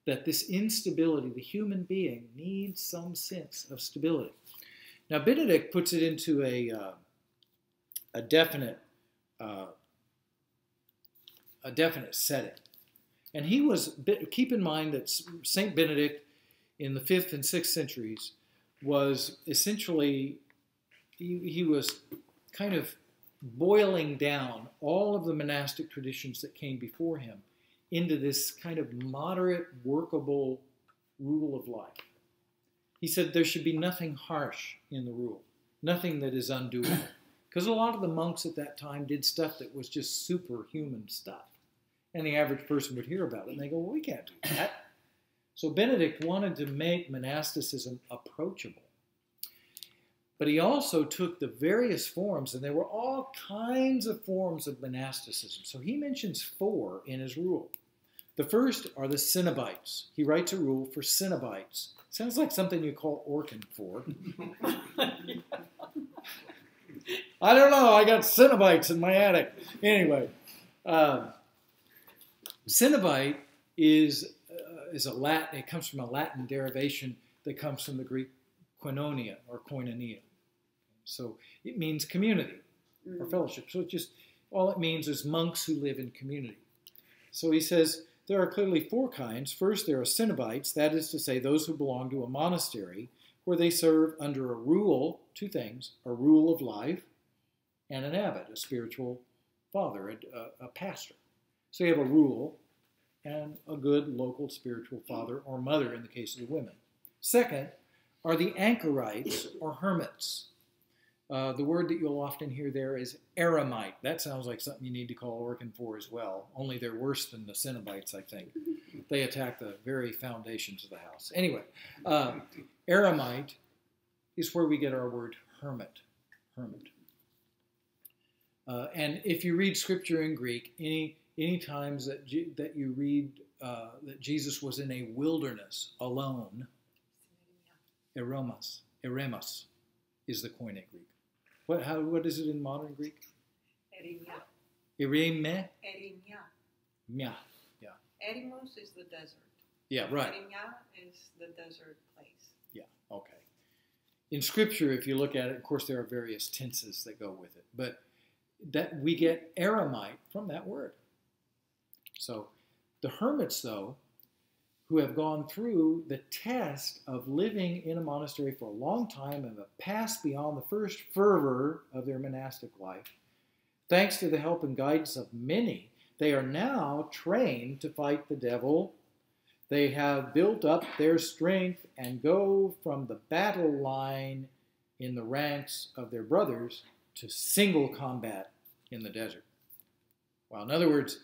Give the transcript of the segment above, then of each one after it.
that this instability, the human being needs some sense of stability. Now, Benedict puts it into a definite setting. And he was, keep in mind that Saint Benedict in the 5th and 6th centuries was essentially, he was kind of boiling down all of the monastic traditions that came before him into this kind of moderate, workable rule of life. He said there should be nothing harsh in the rule, nothing that is undoable. Because a lot of the monks at that time did stuff that was just superhuman stuff. And the average person would hear about it and they go, well, we can't do that. So Benedict wanted to make monasticism approachable. But he also took the various forms, and there were all kinds of forms of monasticism. So he mentions 4 in his rule. The first are the Cenobites. He writes a rule for Cenobites. Sounds like something you call Orkin for. I don't know, I got Cenobites in my attic. Anyway, Cenobite is a Latin, it comes from a Latin derivation that comes from the Greek koinonia or koinonia. So it means community or fellowship. So it just, all it means is monks who live in community. So he says there are clearly 4 kinds. First, there are Cenobites, that is to say those who belong to a monastery where they serve under a rule, 2 things, a rule of life and an abbot, a spiritual father, a pastor. So you have a rule and a good local spiritual father or mother in the case of the women. Second are the anchorites or hermits. The word that you'll often hear there is eremite. That sounds like something you need to call Orkin for as well, only they're worse than the Cenobites, I think. They attack the very foundations of the house. Anyway, eremite is where we get our word hermit. And if you read scripture in Greek, any times that you read that Jesus was in a wilderness alone, eremos is the Koine Greek. What is it in modern Greek? Eremia. Ereme? Eremia. Yeah. Eremos is the desert. Yeah, right. Eremia is the desert place. Yeah, okay. In Scripture, if you look at it, of course, there are various tenses that go with it. But that we get eremite from that word. So the hermits, though, who have gone through the test of living in a monastery for a long time and have passed beyond the first fervor of their monastic life, thanks to the help and guidance of many, they are now trained to fight the devil. They have built up their strength and go from the battle line in the ranks of their brothers to single combat in the desert. Well, in other words,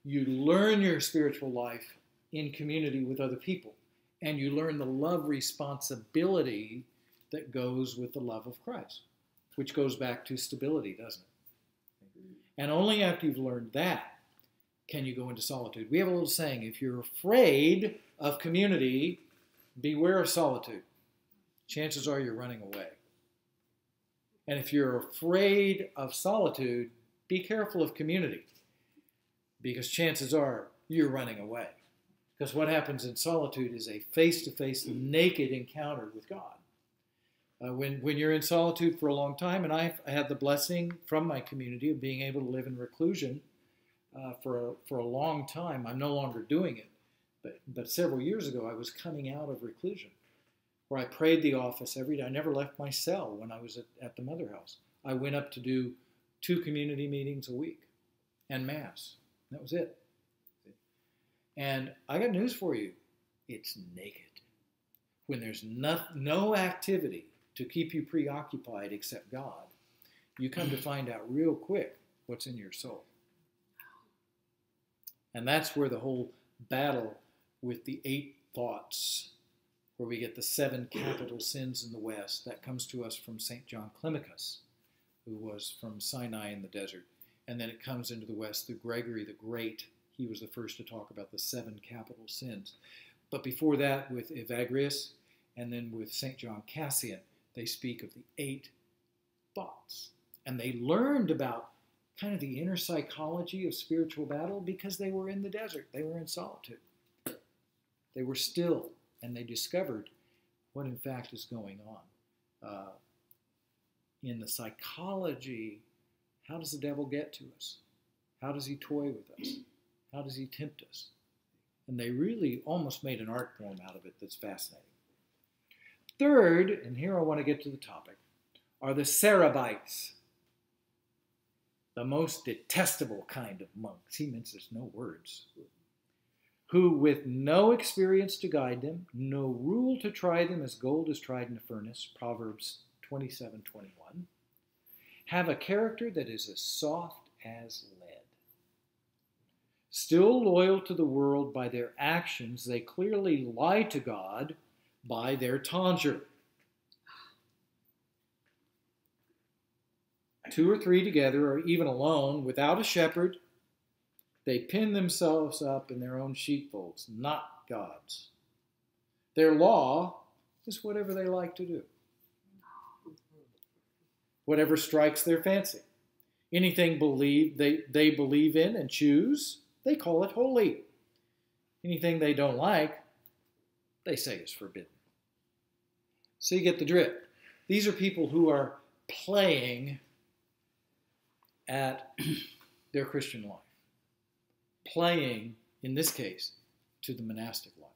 you learn your spiritual life in community with other people, and you learn the love responsibility that goes with the love of Christ, which goes back to stability, doesn't it? And only after you've learned that can you go into solitude. We have a little saying, if you're afraid of community, beware of solitude. Chances are you're running away. And if you're afraid of solitude, be careful of community, because chances are you're running away. Because what happens in solitude is a face-to-face, naked encounter with God. When you're in solitude for a long time, and I've had the blessing from my community of being able to live in reclusion for a long time. I'm no longer doing it, but several years ago I was coming out of reclusion, where I prayed the office every day. I never left my cell when I was at the Mother House. I went up to do 2 community meetings a week and Mass. That was it. And I got news for you. It's naked. When there's no activity to keep you preoccupied except God, you come to find out real quick what's in your soul. And that's where the whole battle with the 8 thoughts, where we get the 7 capital sins in the West, that comes to us from St. John Climacus, who was from Sinai in the desert. And then it comes into the West through Gregory the Great. He was the first to talk about the 7 capital sins. But before that, with Evagrius, and then with St. John Cassian, they speak of the 8 thoughts. And they learned about kind of the inner psychology of spiritual battle because they were in the desert. They were in solitude. They were still, and they discovered what in fact is going on. In the psychology, how does the devil get to us? How does he toy with us? How does he tempt us? And they really almost made an art form out of it that's fascinating. Third, and here I want to get to the topic, are the Cerebites, the most detestable kind of monks. He mentions no words. Who, with no experience to guide them, no rule to try them as gold is tried in a furnace, Proverbs 27:21, have a character that is as soft as lead. Still loyal to the world by their actions, they clearly lie to God by their tonsure. 2 or 3 together, or even alone, without a shepherd, they pin themselves up in their own sheepfolds, not God's. Their law is whatever they like to do, whatever strikes their fancy. Anything they believe in and choose, they call it holy. Anything they don't like, they say is forbidden. So you get the drift. These are people who are playing at their Christian life. Playing, in this case, to the monastic life.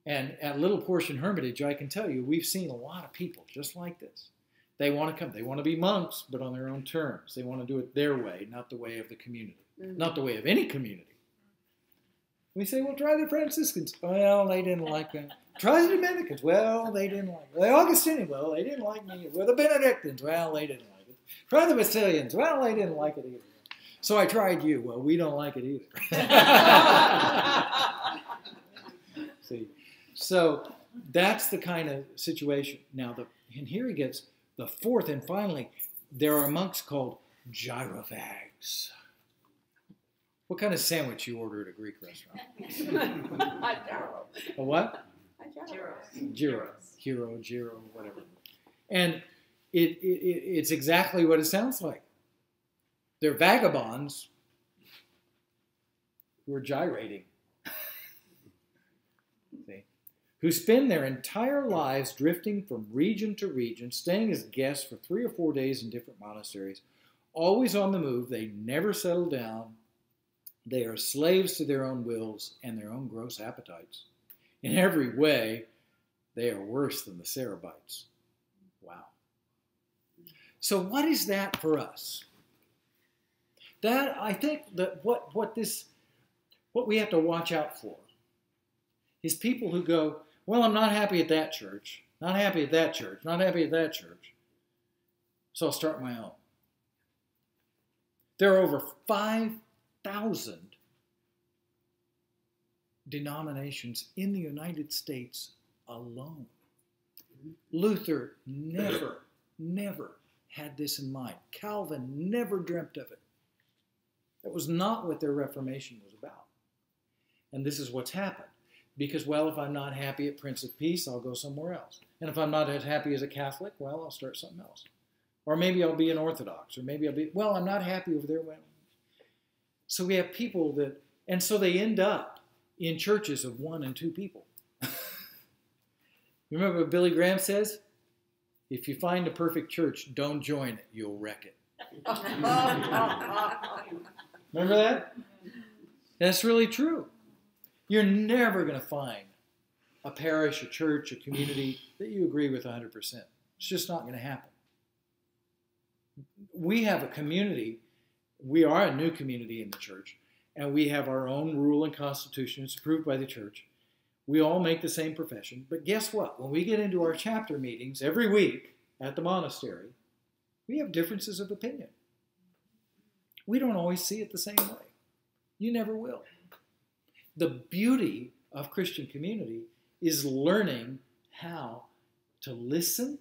And at Little Portion Hermitage, I can tell you, we've seen a lot of people just like this. They want to come. They want to be monks, but on their own terms. They want to do it their way, not the way of the community. Mm-hmm. Not the way of any community. We say, well, try the Franciscans. Well, they didn't like them. Try the Dominicans. Well, they didn't like it. The Augustinians. Well, they didn't like me. Well, the Benedictines. Well, they didn't like it. Try the Basilians. Well, they didn't like it either. So I tried you. Well, we don't like it either. See, so that's the kind of situation. Now, and here he gets the fourth, and finally, there are monks called gyrovags. What kind of sandwich you order at a Greek restaurant? A what? Gyro, whatever. And it's exactly what it sounds like. They're vagabonds who are gyrating. See? Who spend their entire lives drifting from region to region, staying as guests for 3 or 4 days in different monasteries, always on the move. They never settle down. They are slaves to their own wills and their own gross appetites. In every way, they are worse than the Cerebites. Wow. So what is that for us? That, I think, that what we have to watch out for is people who go, well, I'm not happy at that church, not happy at that church, not happy at that church, so I'll start my own. There are over 5,000 denominations in the United States alone. Luther never had this in mind. Calvin never dreamt of it. That was not what their Reformation was about. And this is what's happened. Because, well, if I'm not happy at Prince of Peace, I'll go somewhere else. And if I'm not as happy as a Catholic, well, I'll start something else. Or maybe I'll be an Orthodox. Or maybe I'll be, well, I'm not happy over there. Well, so we have people that, and so they end up in churches of 1 and 2 people. You remember what Billy Graham says? If you find a perfect church, don't join it. You'll wreck it. Remember that? That's really true. You're never going to find a parish, a church, a community that you agree with 100%. It's just not going to happen. We have a community. We are a new community in the church, and we have our own rule and constitution. It's approved by the church. We all make the same profession. But guess what? When we get into our chapter meetings every week at the monastery, we have differences of opinion. We don't always see it the same way. You never will. The beauty of Christian community is learning how to listen.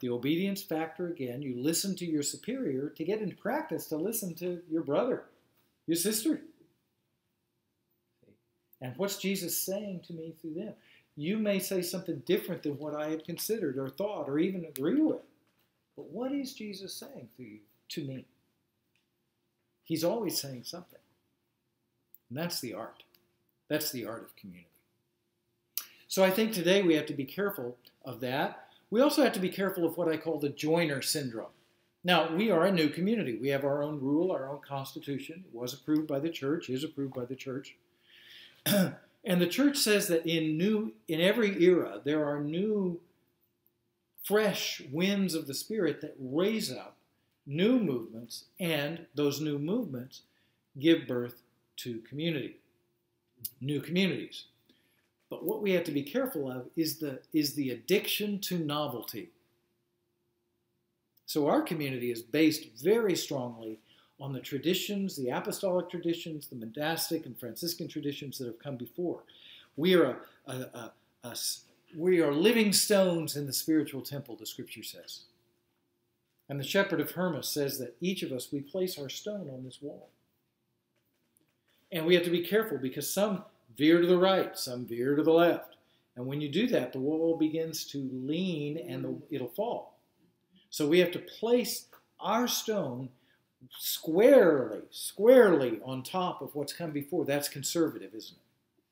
The obedience factor again, you listen to your superior to get into practice to listen to your brother, your sister. And what's Jesus saying to me through them? You may say something different than what I had considered or thought or even agree with. But what is Jesus saying through you, to me? He's always saying something. And that's the art. That's the art of community. So I think today we have to be careful of that. We also have to be careful of what I call the joiner syndrome. Now, we are a new community. We have our own rule, our own constitution. It was approved by the church, is approved by the church. And the church says that in every era, there are new, fresh winds of the Spirit that raise up new movements, and those new movements give birth to community, new communities. But what we have to be careful of is the addiction to novelty. So our community is based very strongly on the traditions, the apostolic traditions, the monastic and Franciscan traditions that have come before. We are living stones in the spiritual temple, the scripture says. And the shepherd of Hermas says that each of us, we place our stone on this wall. And we have to be careful because some veer to the right, some veer to the left. And when you do that, the wall begins to lean and it'll fall. So we have to place our stone squarely on top of what's come before. That's conservative, isn't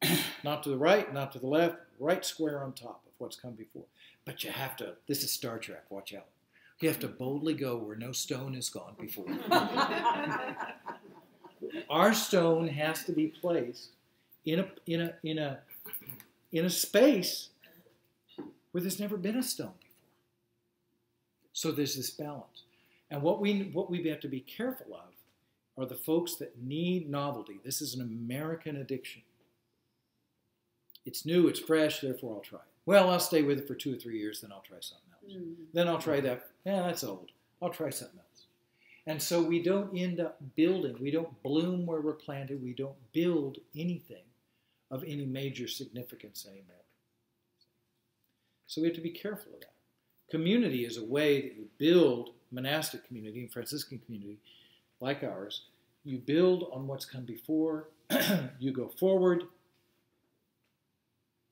it? Not to the right, not to the left, right square on top of what's come before. But you have to, this is Star Trek, watch out. You have to boldly go where no stone has gone before. Our stone has to be placed in a space where there's never been a stone before. So there's this balance. And what we have to be careful of are the folks that need novelty. This is an American addiction. It's new, it's fresh, therefore I'll try it. Well, I'll stay with it for 2 or 3 years, then I'll try something else. Then I'll try that. Yeah, that's old. I'll try something else. And so we don't end up building. We don't bloom where we're planted. We don't build anything of any major significance anymore. So we have to be careful of that. Community is a way that you build monastic community and Franciscan community like ours. You build on what's come before. You go forward.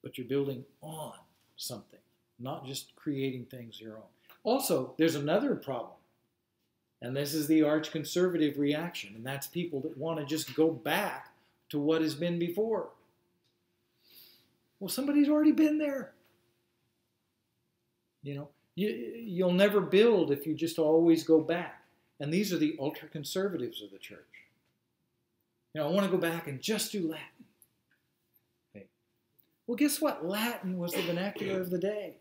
But you're building on something, not just creating things your own. Also, there's another problem. And this is the arch-conservative reaction. And that's people that want to just go back to what has been before. Well, somebody's already been there. You know, you'll never build if you just always go back. And these are the ultra-conservatives of the church. You know, I want to go back and just do Latin. Okay. Well, guess what? Latin was the vernacular of the day.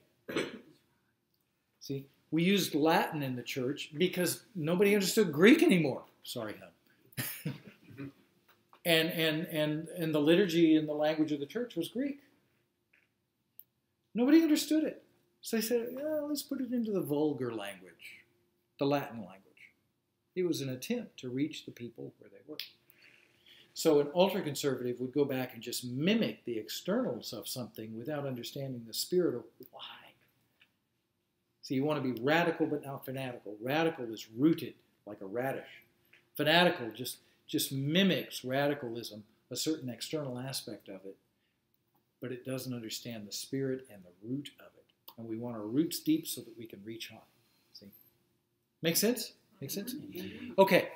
See, we used Latin in the church because nobody understood Greek anymore. Sorry, hon. and the liturgy and the language of the church was Greek. Nobody understood it. So they said, yeah, let's put it into the vulgar language, the Latin language. It was an attempt to reach the people where they were. So an ultra-conservative would go back and just mimic the externals of something without understanding the spirit of why. So you want to be radical but not fanatical. Radical is rooted like a radish. Fanatical just mimics radicalism, a certain external aspect of it, but it doesn't understand the spirit and the root of it. And we want our roots deep so that we can reach high. See? Make sense? Make sense? Okay.